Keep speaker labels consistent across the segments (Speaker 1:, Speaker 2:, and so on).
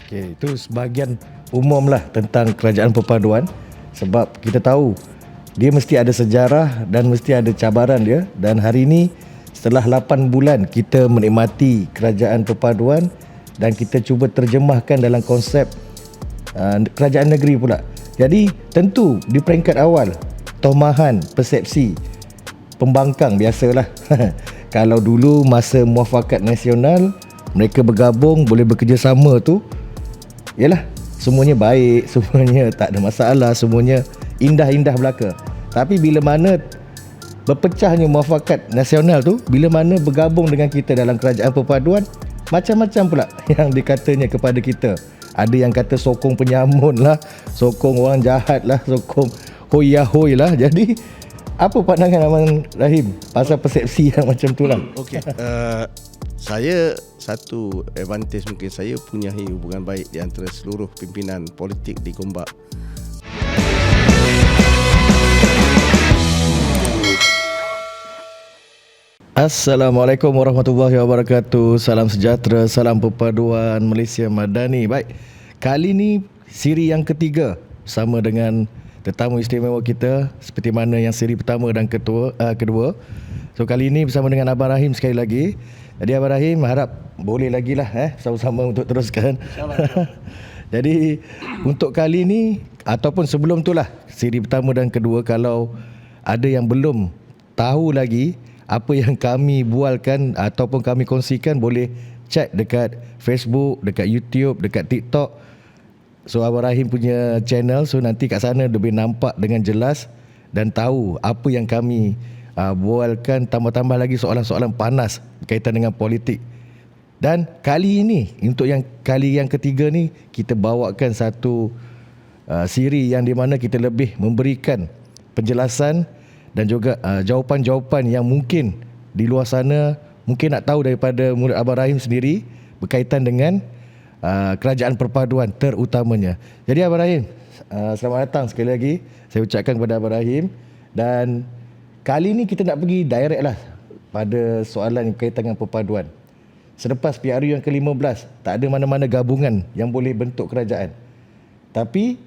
Speaker 1: Okey, itu sebahagian umum lah tentang kerajaan perpaduan. Sebab kita tahu dia mesti ada sejarah dan mesti ada cabaran dia. Dan hari ini setelah 8 bulan kita menikmati kerajaan perpaduan dan kita cuba terjemahkan dalam konsep kerajaan negeri pula. Jadi tentu di peringkat awal tomahan, persepsi, pembangkang biasalah. Kalau dulu masa muafakat nasional mereka bergabung boleh bekerjasama tu, yalah, semuanya baik, semuanya tak ada masalah, semuanya indah-indah belaka. Tapi bila mana berpecahnya muafakat nasional tu, bila mana bergabung dengan kita dalam kerajaan perpaduan, macam-macam pula yang dikatanya kepada kita. Ada yang kata sokong penyamun lah, sokong orang jahat lah, sokong hoy-hoy lah. Jadi apa pandangan Abang Rahim pasal persepsi yang macam tu lah?
Speaker 2: Okey, saya satu advantage mungkin saya punya hubungan baik di antara seluruh pimpinan politik di Gombak.
Speaker 1: Assalamualaikum warahmatullahi wabarakatuh. Salam sejahtera, salam perpaduan Malaysia Madani. Baik, kali ni siri yang ketiga sama dengan tetamu istimewa kita seperti mana yang siri pertama dan kedua. So kali ini bersama dengan Abang Rahim sekali lagi. Jadi Abang Rahim harap boleh lagi lah sama-sama untuk teruskan. Jadi untuk kali ini ataupun sebelum tu lah siri pertama dan kedua, kalau ada yang belum tahu lagi apa yang kami bualkan ataupun kami kongsikan, boleh check dekat Facebook, dekat YouTube, dekat TikTok. So Abang Rahim punya channel, so nanti kat sana lebih nampak dengan jelas dan tahu apa yang kami bualkan, tambah-tambah lagi soalan-soalan panas berkaitan dengan politik. Dan kali ini, untuk yang kali yang ketiga ni, kita bawakan satu siri yang di mana kita lebih memberikan penjelasan dan juga jawapan-jawapan yang mungkin di luar sana mungkin nak tahu daripada murid Abang Rahim sendiri berkaitan dengan kerajaan perpaduan terutamanya. Jadi Abang Rahim, selamat datang sekali lagi saya ucapkan kepada Abang Rahim. Dan kali ni kita nak pergi direct lah pada soalan yang berkaitan dengan perpaduan. Selepas PRU yang ke-15, tak ada mana-mana gabungan yang boleh bentuk kerajaan. Tapi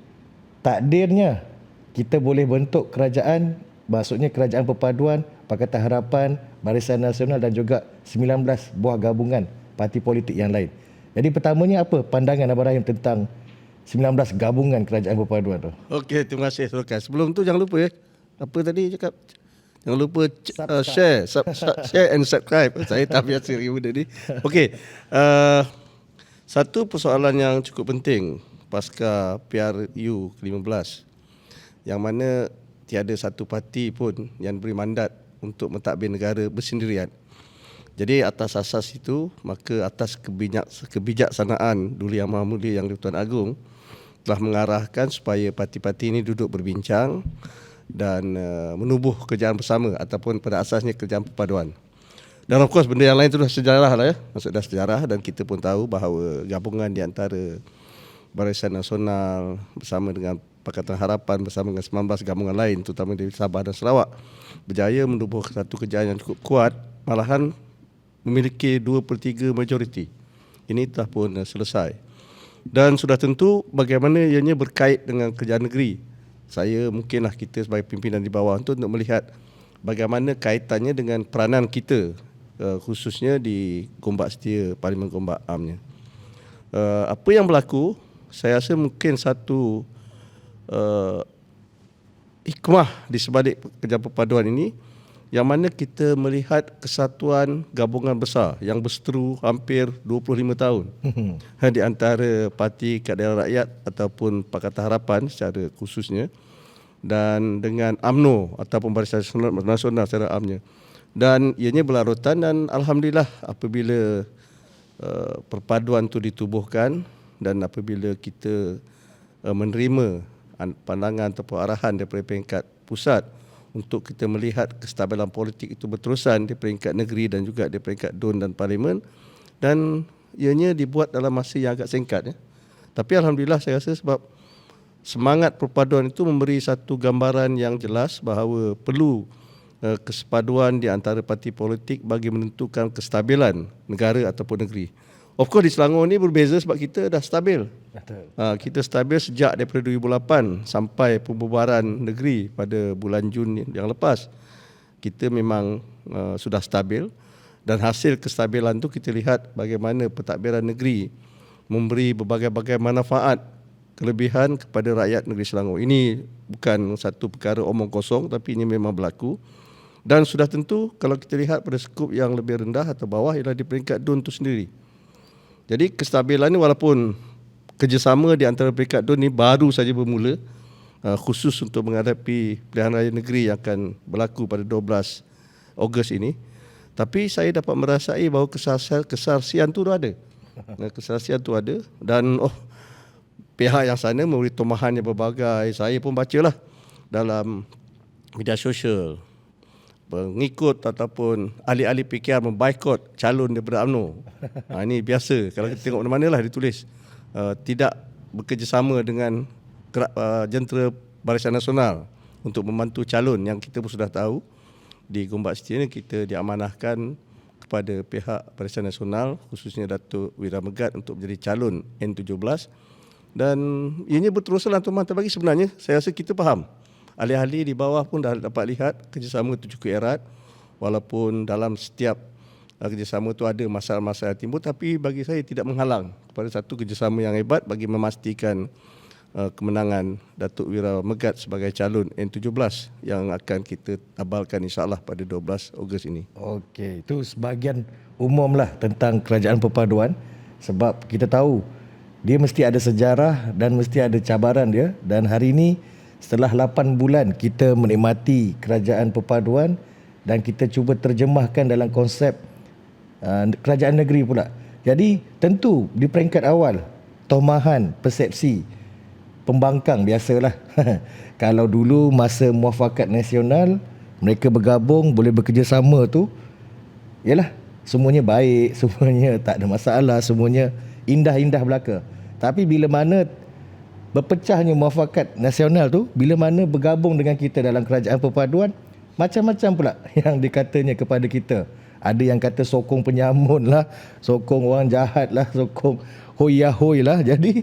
Speaker 1: takdirnya kita boleh bentuk kerajaan, maksudnya kerajaan perpaduan, Pakatan Harapan, Barisan Nasional dan juga 19 buah gabungan parti politik yang lain. Jadi pertamanya apa pandangan Abang Rahim tentang 19 gabungan kerajaan perpaduan tu?
Speaker 2: Okey, terima kasih Sulkan. Sebelum tu jangan lupa apa tadi cakap? Jangan lupa share and subscribe. Saya tak biasa benda ni. Okey, satu persoalan yang cukup penting pasca PRU ke-15 yang mana tiada satu parti pun yang beri mandat untuk mentadbir negara bersendirian. Jadi atas asas itu, maka atas kebijaksanaan Duli Yang Maha Mulia Yang di-Tuan Agong telah mengarahkan supaya parti-parti ini duduk berbincang dan menubuh kerjaan bersama ataupun pada asasnya kerjaan perpaduan. Dan of course benda yang lain itu dah sejarah lah maksud dah sejarah, dan kita pun tahu bahawa gabungan di antara Barisan Nasional bersama dengan Pakatan Harapan bersama dengan 19 gabungan lain terutama di Sabah dan Sarawak berjaya menubuh satu kerjaan yang cukup kuat, malahan memiliki 2/3 majoriti. Ini telah pun selesai. Dan sudah tentu bagaimana ianya berkait dengan kerjaan negeri. Saya mungkinlah kita sebagai pimpinan di bawah untuk melihat bagaimana kaitannya dengan peranan kita khususnya di Gombak Setia, Parlimen Gombak Amnya. Apa yang berlaku, saya rasa mungkin satu hikmah di sebalik kerjaan perpaduan ini, yang mana kita melihat kesatuan gabungan besar yang berseteru hampir 25 tahun di antara Parti Keadilan Rakyat ataupun Pakatan Harapan secara khususnya, dan dengan UMNO ataupun Barisan Nasional secara amnya. Dan ianya berlarutan, dan alhamdulillah apabila perpaduan itu ditubuhkan dan apabila kita menerima pandangan ataupun arahan daripada peringkat pusat untuk kita melihat kestabilan politik itu berterusan di peringkat negeri dan juga di peringkat DUN dan Parlimen, dan ianya dibuat dalam masa yang agak singkat. Tapi alhamdulillah saya rasa sebab semangat perpaduan itu memberi satu gambaran yang jelas bahawa perlu kesepaduan di antara parti politik bagi menentukan kestabilan negara ataupun negeri. Of course di Selangor ni berbeza sebab kita dah stabil.
Speaker 1: Betul.
Speaker 2: Kita stabil sejak daripada 2008 sampai pembubaran negeri pada bulan Jun yang lepas. Kita memang sudah stabil, dan hasil kestabilan tu kita lihat bagaimana pentadbiran negeri memberi berbagai-bagai manfaat, kelebihan kepada rakyat negeri Selangor. Ini bukan satu perkara omong kosong, tapi ini memang berlaku. Dan sudah tentu kalau kita lihat pada skup yang lebih rendah atau bawah ialah di peringkat DUN itu sendiri. Jadi kestabilan ni walaupun kerjasama di antara peringkat DUN ni baru saja bermula, khusus untuk menghadapi pilihan raya negeri yang akan berlaku pada 12 Ogos ini. Tapi saya dapat merasai bahawa kesaksian tu ada. Kesaksian tu ada, dan pihak yang sana memberi tomahan yang berbagai. Saya pun bacalah dalam media sosial, pengikut ataupun ahli-ahli PKR memboikot calon daripada UMNO. Ini biasa, kalau kita tengok mana-mana lah ditulis tidak bekerjasama dengan jentera Barisan Nasional untuk membantu calon yang kita pun sudah tahu di Gombak City ini kita diamanahkan kepada pihak Barisan Nasional, khususnya Datuk Wira Megat untuk menjadi calon N17. Dan ianya berterusanlah Tuan Mata bagi, sebenarnya saya rasa kita faham. Ahli-ahli di bawah pun dah dapat lihat kerjasama itu cukup erat, walaupun dalam setiap kerjasama itu ada masalah-masalah timbul, tapi bagi saya tidak menghalang kepada satu kerjasama yang hebat bagi memastikan kemenangan Datuk Wira Megat sebagai calon N17 yang akan kita abalkan insya-Allah pada 12 Ogos ini.
Speaker 1: Okey, itu sebahagian umumlah tentang kerajaan perpaduan, sebab kita tahu dia mesti ada sejarah dan mesti ada cabaran dia, dan hari ini setelah 8 bulan kita menikmati kerajaan perpaduan dan kita cuba terjemahkan dalam konsep kerajaan negeri pula. Jadi tentu di peringkat awal tomahan, persepsi, pembangkang biasalah. Kalau dulu masa Muafakat Nasional mereka bergabung boleh bekerjasama tu, yalah semuanya baik, semuanya tak ada masalah, semuanya indah-indah belaka. Tapi bila mana berpecahnya Muafakat Nasional tu, bila mana bergabung dengan kita dalam kerajaan perpaduan, macam-macam pula yang dikatanya kepada kita. Ada yang kata sokong penyamun lah, sokong orang jahat lah, sokong hoy-hoy lah. Jadi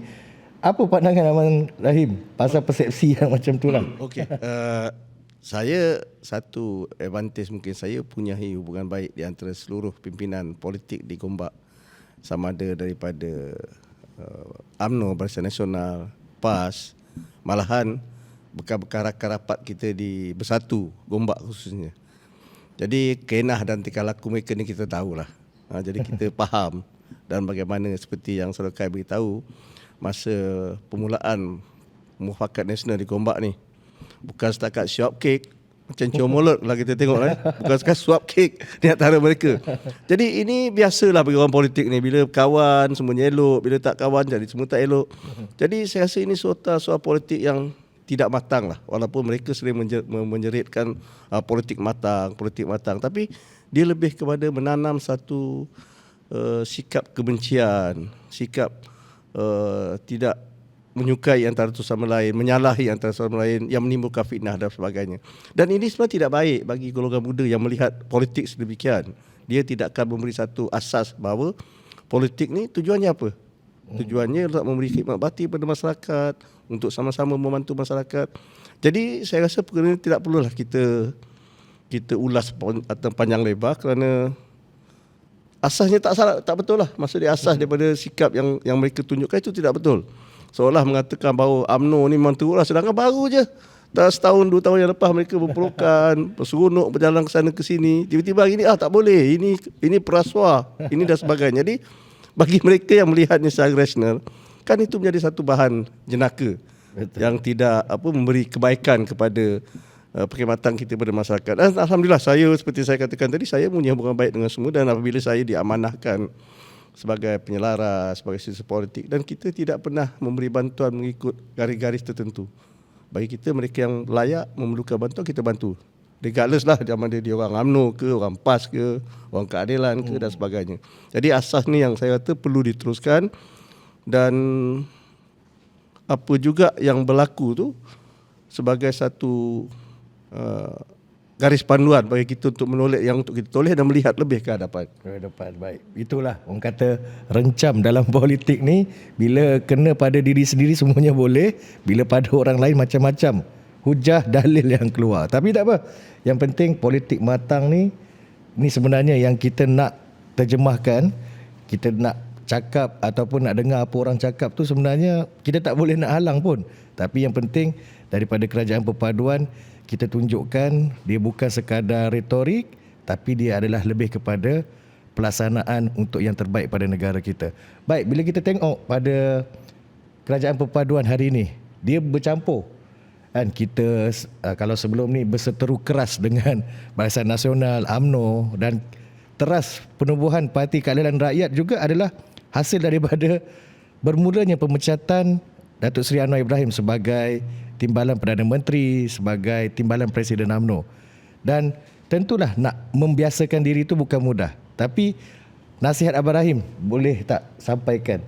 Speaker 1: apa pandangan Abang Rahim pasal persepsi yang macam tu lah?
Speaker 2: Okey, saya satu advantage mungkin saya punya hubungan baik di antara seluruh pimpinan politik di Gombak, sama ada daripada UMNO, Barisan Nasional, PAS, malahan bekas-bekas rapat kita di Bersatu Gombak khususnya. Jadi kenah dan tingkah laku mereka ni kita tahulah. Jadi kita faham, dan bagaimana seperti yang Saudara Kai beritahu masa permulaan Muafakat Nasional di Gombak ni, bukan setakat shop cake macam cium mulut lah kita tengok lah. Bukan setakat swap cake di antara mereka. Jadi ini biasalah bagi orang politik ni, bila kawan semuanya elok, bila tak kawan jadi semua tak elok. Jadi saya rasa ini soal politik yang tidak matang lah, walaupun mereka sering menjeritkan politik matang, tapi dia lebih kepada menanam satu sikap kebencian, sikap tidak menyukai antara satu sama lain, menyalahi antara satu sama lain yang menimbulkan fitnah dan sebagainya. Dan ini sebenarnya tidak baik bagi golongan muda yang melihat politik sedemikian. Dia tidak akan memberi satu asas bahawa politik ni tujuannya apa? Tujuannya untuk memberi khidmat bakti pada masyarakat, untuk sama-sama membantu masyarakat. Jadi saya rasa perkara ini tidak perlulah kita ulas atau panjang lebar, kerana asasnya tak salah, tak betul lah. Maksudnya asas daripada sikap yang mereka tunjukkan itu tidak betul. Seolah mengatakan bahawa UMNO ni memang teruk lah, sedangkan baru je dah setahun 2 tahun yang lepas mereka berpelukan, berseronok berjalan ke sana ke sini. Tiba-tiba hari ni tak boleh, ini perasuah, ini dan sebagainya. Jadi bagi mereka yang melihatnya secara rasional, kan itu menjadi satu bahan jenaka. Betul. Yang tidak memberi kebaikan kepada perkhidmatan kita pada masyarakat. Dan alhamdulillah, saya seperti saya katakan tadi, saya punya hubungan baik dengan semua, dan apabila saya diamanahkan sebagai penyelaras, sebagai sisi politik, dan kita tidak pernah memberi bantuan mengikut garis-garis tertentu. Bagi kita, mereka yang layak memerlukan bantuan, kita bantu. Regardless lah dia orang UMNO ke, orang PAS ke, orang keadilan ke dan sebagainya. Jadi asas ni yang saya kata perlu diteruskan, dan apa juga yang berlaku tu sebagai satu garis panduan bagi kita untuk menoleh yang untuk kita toleh dan melihat lebih ke hadapan.
Speaker 1: Ke depan, baik. Itulah orang kata rencam dalam politik ni, bila kena pada diri sendiri semuanya boleh, bila pada orang lain macam-macam hujah dalil yang keluar. Tapi tak apa. Yang penting politik matang ni sebenarnya yang kita nak terjemahkan, kita nak cakap ataupun nak dengar apa orang cakap tu, sebenarnya kita tak boleh nak halang pun. Tapi yang penting daripada kerajaan perpaduan, kita tunjukkan dia bukan sekadar retorik, tapi dia adalah lebih kepada pelaksanaan untuk yang terbaik pada negara kita. Baik, bila kita tengok pada kerajaan perpaduan hari ini, dia bercampur. Kan kita kalau sebelum ni berseteru keras dengan Barisan Nasional, UMNO, dan teras penubuhan Parti Keadilan Rakyat juga adalah hasil daripada bermulanya pemecatan Datuk Seri Anwar Ibrahim sebagai Timbalan Perdana Menteri, sebagai Timbalan Presiden UMNO. Dan tentulah nak membiasakan diri itu bukan mudah. Tapi nasihat Abang Rahim boleh tak sampaikan?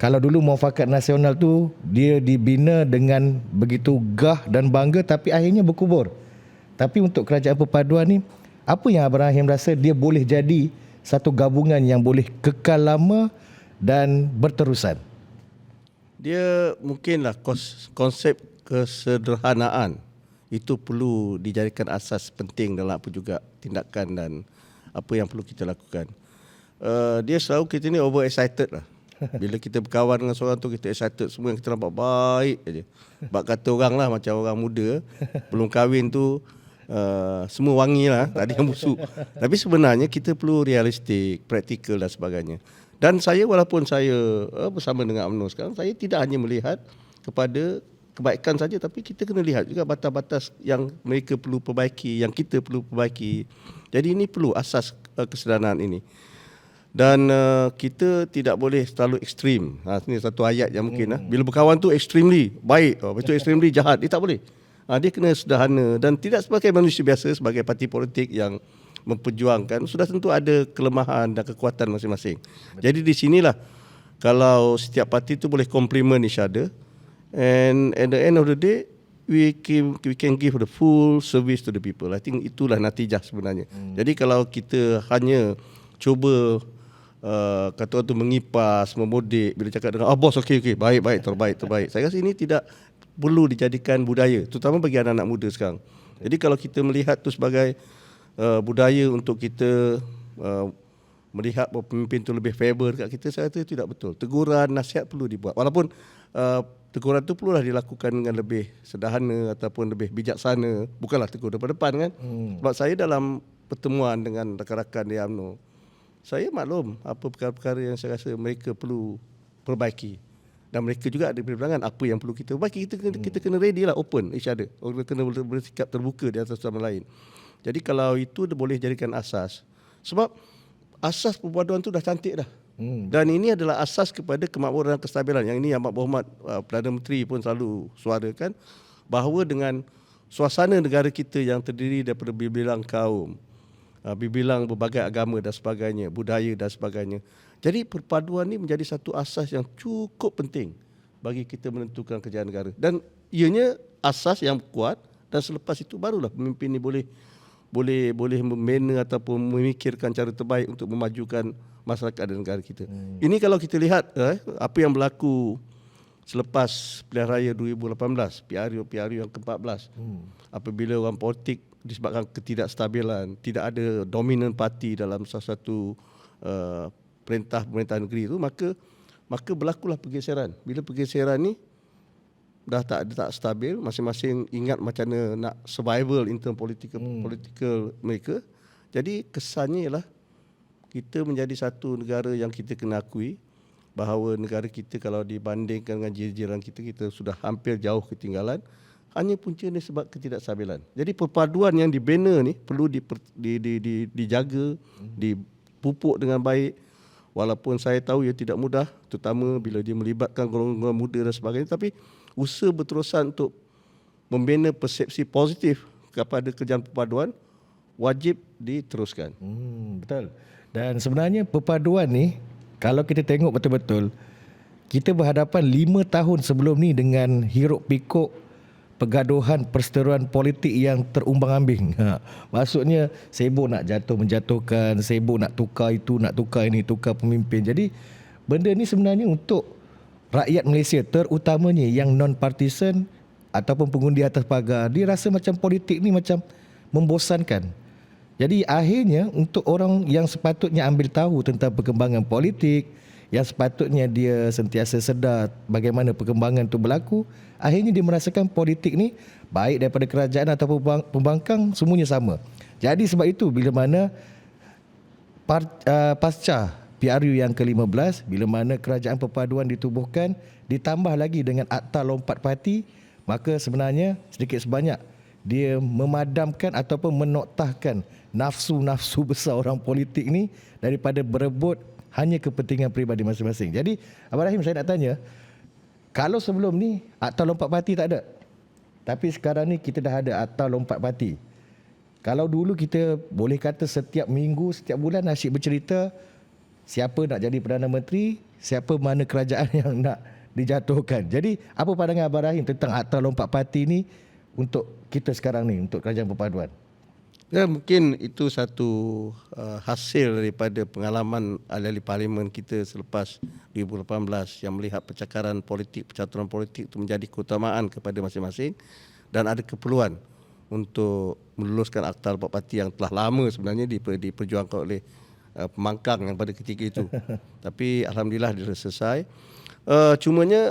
Speaker 1: Kalau dulu muafakat nasional tu dia dibina dengan begitu gah dan bangga, tapi akhirnya berkubur. Tapi untuk kerajaan perpaduan ni, apa yang Abang Rahim rasa dia boleh jadi satu gabungan yang boleh kekal lama dan berterusan?
Speaker 2: Dia mungkinlah konsep kesederhanaan itu perlu dijadikan asas penting dalam apa juga tindakan dan apa yang perlu kita lakukan. Dia selalu kita ni over excited lah. Bila kita berkawan dengan seorang tu, kita excited, semua yang kita nampak baik aja. Bak kata orang lah, macam orang muda belum kahwin tu semua wangi lah, tak ada yang busuk. Tapi sebenarnya kita perlu realistik, praktikal dan sebagainya. Dan saya, walaupun saya bersama dengan UMNO sekarang, saya tidak hanya melihat kepada kebaikan saja, tapi kita kena lihat juga batas-batas yang mereka perlu perbaiki, yang kita perlu perbaiki. Jadi ini perlu asas kesederhanaan ini. Dan kita tidak boleh terlalu ekstrim. Ini satu ayat yang mungkin bila berkawan tu extremely baik, itu extremely jahat, dia tak boleh. Dia kena sederhana dan tidak sebagai manusia biasa, sebagai parti politik yang memperjuangkan, sudah tentu ada kelemahan dan kekuatan masing-masing. Jadi di sinilah kalau setiap parti tu boleh complement each other, and at the end of the day we can give the full service to the people. I think itulah natijah sebenarnya. Jadi kalau kita hanya cuba kata orang tu mengipas, memodik bila cakap dengan bos okey baik terbaik. Saya rasa ini tidak perlu dijadikan budaya, terutama bagi anak-anak muda sekarang. Jadi kalau kita melihat tu sebagai budaya untuk kita melihat bahawa pemimpin itu lebih favor kat kita, saya rasa tidak betul. Teguran, nasihat perlu dibuat. Walaupun teguran itu perlulah dilakukan dengan lebih sederhana ataupun lebih bijaksana. Bukanlah tegur depan-depan kan. Sebab saya dalam pertemuan dengan rakan-rakan di UMNO, saya maklum apa perkara-perkara yang saya rasa mereka perlu perbaiki. Dan mereka juga ada pandangan apa yang perlu kita perbaiki. Kita kena ready lah, open each other. Kita kena bersikap terbuka di atas sama lain. Jadi kalau itu boleh jadikan asas. Sebab asas perpaduan tu dah cantik dah. Dan ini adalah asas kepada kemakmuran dan kestabilan. Yang ini Amat Berhormat Perdana Menteri pun selalu suarakan, bahawa dengan suasana negara kita yang terdiri daripada berbilang kaum, berbilang berbagai agama dan sebagainya, budaya dan sebagainya. Jadi perpaduan ni menjadi satu asas yang cukup penting bagi kita menentukan kerjaan negara. Dan ianya asas yang kuat, dan selepas itu barulah pemimpin ni boleh membina ataupun memikirkan cara terbaik untuk memajukan masyarakat dan negara kita. Ini kalau kita lihat apa yang berlaku selepas pilihan raya 2018, PRU yang ke-14. Apabila orang politik disebabkan ketidakstabilan, tidak ada dominan parti dalam salah satu pemerintahan negeri itu, maka berlakulah pergeseran. Bila pergeseran ni dah tak stabil, masing-masing ingat macam mana nak survival in term political mereka. Jadi kesannya ialah kita menjadi satu negara yang kita kena akui bahawa negara kita kalau dibandingkan dengan jiran kita sudah hampir jauh ketinggalan. Hanya punca ni sebab ketidakstabilan. Jadi perpaduan yang dibina ni perlu dijaga, dipupuk dengan baik. Walaupun saya tahu ia tidak mudah, terutama bila dia melibatkan golongan muda dan sebagainya, tapi usaha berterusan untuk membina persepsi positif kepada kerjaan perpaduan wajib diteruskan.
Speaker 1: Betul. Dan sebenarnya perpaduan ni, kalau kita tengok betul-betul, kita berhadapan 5 tahun sebelum ni dengan hiruk pikuk pergaduhan perseteruan politik yang terumbang-ambing. Maksudnya sibuk nak menjatuhkan, sibuk nak tukar itu, nak tukar ini, tukar pemimpin. Jadi benda ni sebenarnya untuk rakyat Malaysia, terutamanya yang non-partisan ataupun pengundi atas pagar, dia rasa macam politik ni macam membosankan. Jadi akhirnya untuk orang yang sepatutnya ambil tahu tentang perkembangan politik, yang sepatutnya dia sentiasa sedar bagaimana perkembangan itu berlaku, akhirnya dia merasakan politik ni baik daripada kerajaan ataupun pembangkang, semuanya sama. Jadi sebab itu bila mana pasca PRU yang ke-15, bila mana kerajaan perpaduan ditubuhkan, ditambah lagi dengan Akta Lompat Parti, maka sebenarnya sedikit sebanyak dia memadamkan ataupun menoktahkan nafsu-nafsu besar orang politik ni daripada berebut hanya kepentingan peribadi masing-masing. Jadi Abang Rahim, saya nak tanya, kalau sebelum ni Akta Lompat Parti tak ada, tapi sekarang ni kita dah ada Akta Lompat Parti. Kalau dulu kita boleh kata setiap minggu, setiap bulan asyik bercerita siapa nak jadi Perdana Menteri, siapa mana kerajaan yang nak dijatuhkan. Jadi apa pandangan Abang Rahim tentang Akta Lompat Parti ni untuk kita sekarang ni, untuk kerajaan perpaduan?
Speaker 2: Ya, mungkin itu satu hasil daripada pengalaman ahli-ahli parlimen kita selepas 2018 yang melihat percakaran politik, percaturan politik itu menjadi keutamaan kepada masing-masing dan ada keperluan untuk meluluskan Akta Lompat Parti yang telah lama sebenarnya diperjuangkan oleh pembangkang yang pada ketika itu. Tapi alhamdulillah dia selesai. Cumanya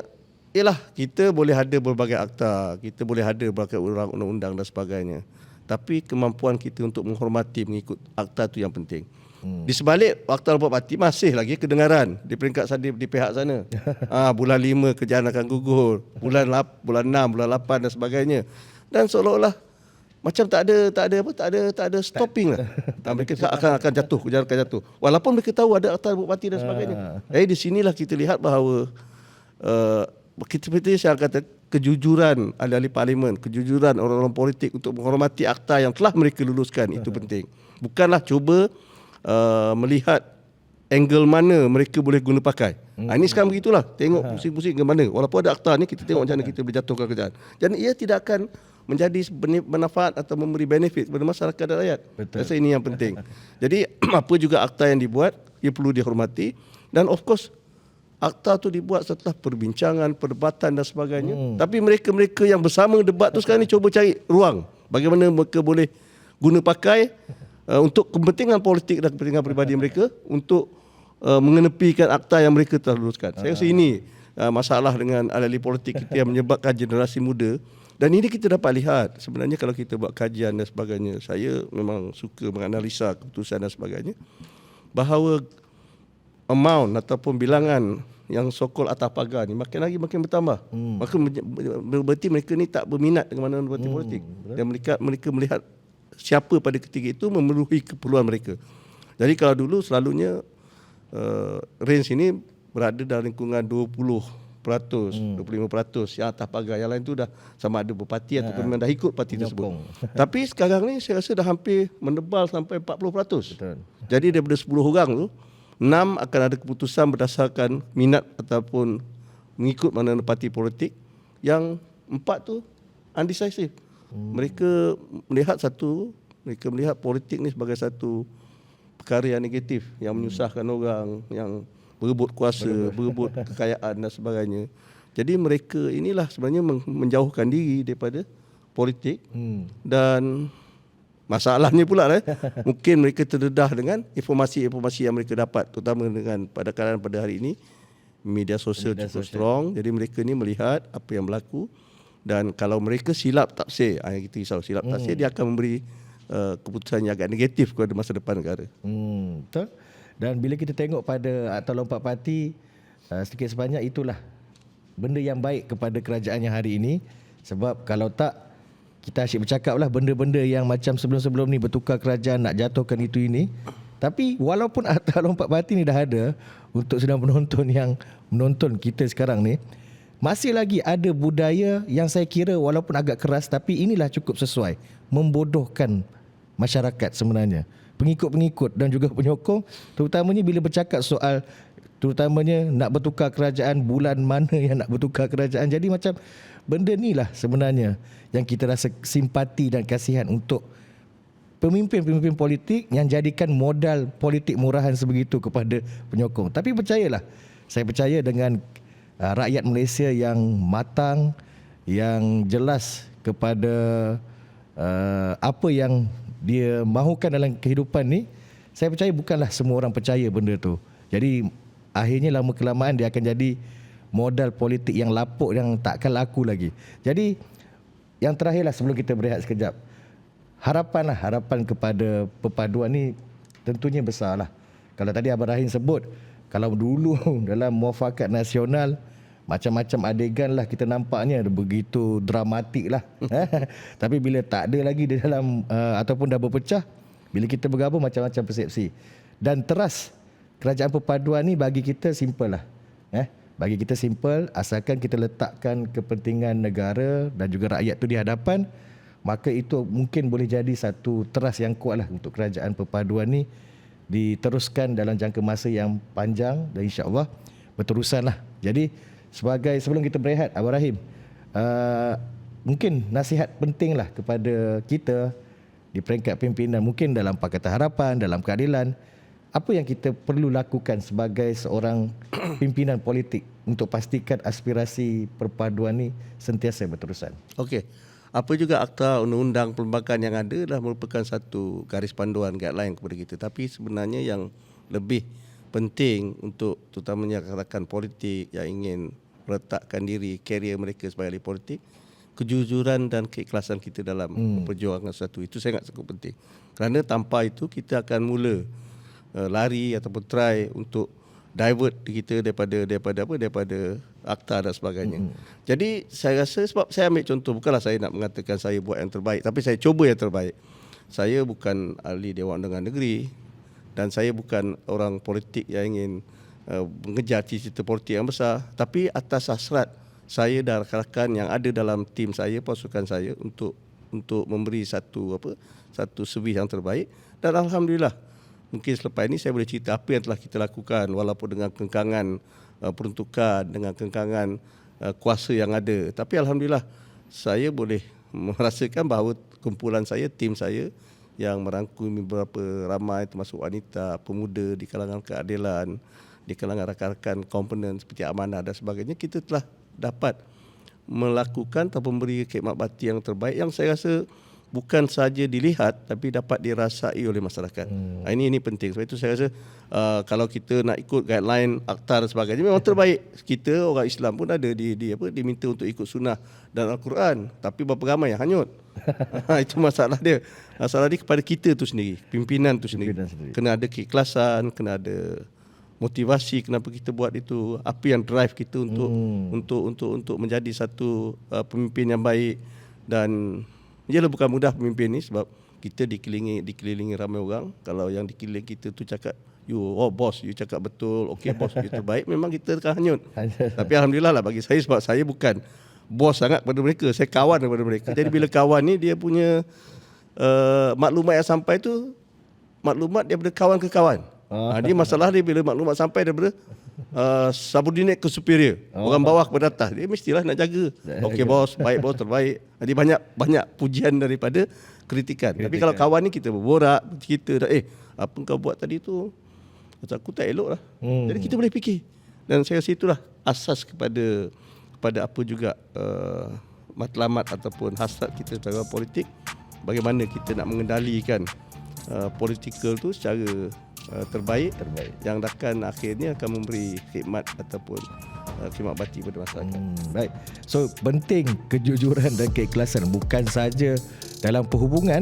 Speaker 2: ialah kita boleh ada berbagai akta, kita boleh ada berbagai undang-undang dan sebagainya. Tapi kemampuan kita untuk menghormati, mengikut akta itu yang penting. Di sebalik Akta Lompat Parti masih lagi kedengaran di peringkat di pihak sana. Bulan 5 kerajaan akan gugur, bulan 6, bulan 8 dan sebagainya. Dan seolah-olah macam tak ada stopping lah. Mereka akan jatuh, kerajaan akan jatuh. Walaupun mereka tahu ada Akta Lompat Parti dan sebagainya. Di sinilah kita lihat bahawa seperti saya kata, kejujuran ahli-ahli parlimen, kejujuran orang-orang politik untuk menghormati akta yang telah mereka luluskan itu penting. Bukanlah cuba melihat angle mana mereka boleh guna pakai. Ini sekarang begitulah, tengok pusing-pusing ke mana. Walaupun ada akta ni, kita tengok macam mana kita boleh jatuhkan kerajaan. Dan ia tidak akan menjadi manfaat atau memberi benefit kepada masyarakat dan rakyat. Saya rasa ini yang penting. Jadi apa juga akta yang dibuat, ia perlu dihormati. Dan of course akta tu dibuat setelah perbincangan, perdebatan dan sebagainya. Tapi mereka-mereka yang bersama debat tu sekarang ni cuba cari ruang bagaimana mereka boleh guna pakai untuk kepentingan politik dan kepentingan peribadi mereka untuk mengenepikan akta yang mereka telah luluskan. Saya rasa ini masalah dengan ahli politik kita yang menyebabkan generasi muda. Dan ini kita dapat lihat sebenarnya kalau kita buat kajian dan sebagainya. Saya memang suka menganalisa keputusan dan sebagainya. Bahawa amount ataupun bilangan yang sokol atas pagar ni makin lagi makin bertambah. Maka berarti mereka ni tak berminat dengan mana parti politik. Dan mereka melihat siapa pada ketika itu memenuhi keperluan mereka. Jadi kalau dulu selalunya range ini berada dalam lingkungan 20%, 25% yang atas pagar. Yang lain tu dah sama ada berparti ataupun memang dah ikut parti tersebut. Tapi sekarang ni saya rasa dah hampir menebal sampai 40%. Betul. Jadi daripada 10 orang tu 6 akan ada keputusan berdasarkan minat ataupun mengikut mana parti politik. Yang 4 tu undecisive. Mereka melihat politik ni sebagai satu perkara yang negatif, yang menyusahkan orang, yang berebut kuasa, berebut kekayaan dan sebagainya. Jadi mereka inilah sebenarnya menjauhkan diri daripada politik. Dan masalahnya pula mungkin mereka terdedah dengan informasi-informasi yang mereka dapat, terutama dengan pada hari ini media sosial cukup strong. Jadi mereka ni melihat apa yang berlaku dan kalau mereka silap tafsir, yang kita risau silap tafsir, dia akan memberi keputusan yang agak negatif kepada masa depan negara.
Speaker 1: Betul. Dan bila kita tengok pada Akta Lompat Parti, sedikit sebanyak itulah benda yang baik kepada kerajaan yang hari ini. Sebab kalau tak, kita asyik bercakap lah benda-benda yang macam sebelum-sebelum ni, bertukar kerajaan, nak jatuhkan itu ini. Tapi walaupun Akta Lompat Parti ni dah ada, untuk sedang penonton yang menonton kita sekarang ni, masih lagi ada budaya yang saya kira walaupun agak keras, tapi inilah cukup sesuai, membodohkan masyarakat sebenarnya, pengikut-pengikut dan juga penyokong, terutamanya bila bercakap soal terutamanya nak bertukar kerajaan, bulan mana yang nak bertukar kerajaan. Jadi macam benda ni lah sebenarnya yang kita rasa simpati dan kasihan untuk pemimpin-pemimpin politik yang jadikan modal politik murahan sebegitu kepada penyokong. Tapi percayalah, saya percaya dengan rakyat Malaysia yang matang, yang jelas kepada apa yang dia mahukan dalam kehidupan ni, saya percaya bukanlah semua orang percaya benda tu. Jadi akhirnya lama kelamaan dia akan jadi modal politik yang lapuk, yang takkan laku lagi. Jadi yang terakhirlah sebelum kita berehat sekejap, harapan kepada perpaduan ni tentunya besarlah. Kalau tadi Abang Rahim sebut, kalau dulu dalam Muafakat Nasional macam-macam adegan lah kita nampaknya begitu dramatik lah. Tapi bila tak ada lagi di dalam ataupun dah berpecah, bila kita bergabung macam-macam persepsi. Dan teras kerajaan perpaduan ni bagi kita simple lah. Bagi kita simple, asalkan kita letakkan kepentingan negara dan juga rakyat tu di hadapan, maka itu mungkin boleh jadi satu teras yang kuat lah untuk kerajaan perpaduan ni diteruskan dalam jangka masa yang panjang dan insya-Allah berterusan lah. Jadi sebelum kita berehat, Abang Rahim, mungkin nasihat penting lah kepada kita di peringkat pimpinan, mungkin dalam Pakatan Harapan, dalam keadilan, apa yang kita perlu lakukan sebagai seorang pimpinan politik untuk pastikan aspirasi perpaduan ni sentiasa berterusan.
Speaker 2: Okey. Apa juga akta undang-undang perlembagaan yang ada dah merupakan satu garis panduan, guideline kepada kita. Tapi sebenarnya yang lebih penting untuk terutamanya rakan politik yang ingin meletakkan diri, karier mereka sebagai ahli politik, kejujuran dan keikhlasan kita dalam memperjuangkan sesuatu itu sangat penting. Kerana tanpa itu kita akan mula lari ataupun try untuk divert kita daripada akta dan sebagainya. Jadi saya rasa, sebab saya ambil contoh, bukanlah saya nak mengatakan saya buat yang terbaik, tapi saya cuba yang terbaik. Saya bukan ahli Dewan Undangan Negeri dan saya bukan orang politik yang ingin mengejar cita-cita politik yang besar, tapi atas hasrat saya dan rakan-rakan yang ada dalam tim saya, pasukan saya, untuk memberi satu servis yang terbaik. Dan alhamdulillah, mungkin selepas ini saya boleh cerita apa yang telah kita lakukan walaupun dengan kengkangan peruntukan, dengan kengkangan kuasa yang ada. Tapi alhamdulillah saya boleh merasakan bahawa kumpulan saya, tim saya yang merangkumi beberapa ramai termasuk wanita, pemuda di kalangan keadilan, di kalangan rakan-rakan komponen seperti amanah dan sebagainya, kita telah dapat melakukan atau memberi khidmat bakti yang terbaik yang saya rasa bukan saja dilihat tapi dapat dirasai oleh masyarakat. Ini penting. Sebab itu saya rasa kalau kita nak ikut guideline akta dan sebagainya, memang terbaik. Kita orang Islam pun ada diminta untuk ikut sunnah dan Al-Quran, tapi berapa ramai yang hanyut. Itu masalah dia. Masalah dia kepada kita tu sendiri, pimpinan tu sendiri. Kena ada keikhlasan, kena ada motivasi kenapa kita buat itu, apa yang drive kita untuk menjadi satu pemimpin yang baik. Dan ialah bukan mudah pemimpin ni, sebab kita dikelilingi ramai orang. Kalau yang dikeliling kita tu cakap, bos, you cakap betul, okey bos, you terbaik, memang kita akan hanyut. Tapi alhamdulillah lah bagi saya, sebab saya bukan bos sangat pada mereka, saya kawan daripada mereka. Jadi bila kawan ni dia punya maklumat yang sampai tu maklumat daripada kawan ke kawan. Dia masalah dia bila maklumat sampai daripada subordinate ke superior, orang bawah kepada atas, dia mestilah nak jaga. Okey bos, baik bos, terbaik. Jadi banyak pujian daripada kritikan. Tapi kalau kawan ni kita berborak, kita apa kau buat tadi tu, macam aku tak elok lah. Jadi kita boleh fikir. Dan saya rasa itulah asas kepada apa juga matlamat ataupun hasrat kita sebagai politik, bagaimana kita nak mengendalikan politikal tu secara terbaik yang akan akhirnya akan memberi khidmat ataupun khidmat bakti kepada masyarakat.
Speaker 1: Baik. So penting kejujuran dan keikhlasan bukan saja dalam perhubungan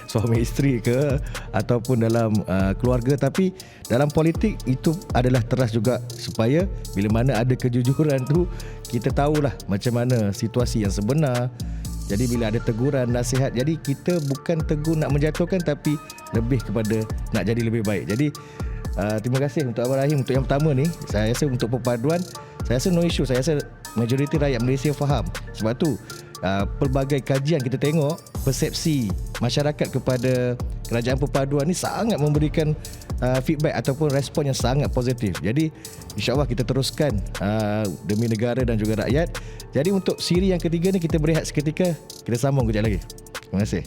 Speaker 1: suami isteri ke ataupun dalam keluarga, tapi dalam politik itu adalah teras juga, supaya bila mana ada kejujuran tu kita tahulah macam mana situasi yang sebenar. Jadi bila ada teguran, nasihat, jadi kita bukan tegur nak menjatuhkan, tapi lebih kepada nak jadi lebih baik. Jadi terima kasih untuk Abang Rahim untuk yang pertama ni. Saya rasa untuk perpaduan, saya rasa no issue. Saya rasa majoriti rakyat Malaysia faham. Sebab tu pelbagai kajian kita tengok, persepsi masyarakat kepada kerajaan perpaduan ni sangat memberikan feedback ataupun respon yang sangat positif. Jadi insya-Allah kita teruskan demi negara dan juga rakyat. Jadi untuk siri yang ketiga ni kita berehat seketika, kita sambung kejap lagi. Terima kasih.